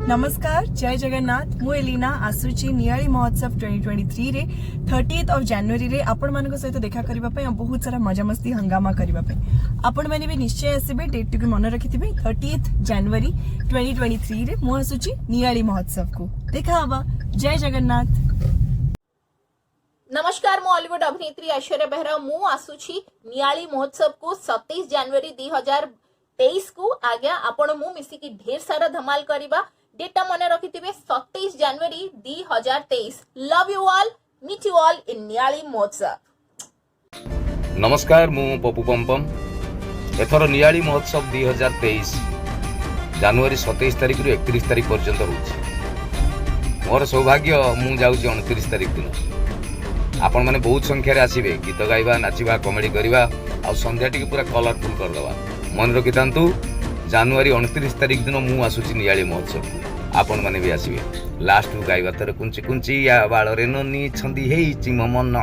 नमस्कार जय जगन्नाथ मु एलिना आसुची नियाली महोत्सव 2023 रे 30th ऑफ जनवरी रे आपण मान सहित देखा करबा पय बहुत सारा मजा मस्ती हंगामा करबा पय आपण माने भी निश्चय आसीबे डेट को मन रखिथिबे 30th जनवरी 2023 रे मु आसुची नियाली महोत्सव को देखा हवा। जय जगन्नाथ। नमस्कार मु बॉलीवुड अभिनेत्री ऐश्वर्या बेहरा मु आसुची नियाली महोत्सव को 27 जनवरी 2023 को आज्ञा आपण मु मिसी की ढेर सारा धमाल करिबा। डेटा मन रखिथिबे 27 जनवरी 2023। Love you all, meet you all in Niali Mahotsav. नमस्कार मु पप्पू पम्पम। एथर नियाली महोत्सव 2023 जनवरी 27 तारिख रु 31 तारिख पर्यंत होउछि। मोर सौभाग्य मु जाउछि 29 तारिख दिन। आपण माने बहुत संख्या आसबे गीत गाइबा नाचिबा कमेडी करवा आ संध्या टी पूरा कलरफुल करदवा। मन रखिथांतु जनवरी 29 तारिख दिन मु आसुछि नियाली महोत्सव। आपण माने भी आसबे। लास्ट गाइबा थरे कुंची कुंची या बाଳରେ ननी छंदी हेई चिम मन।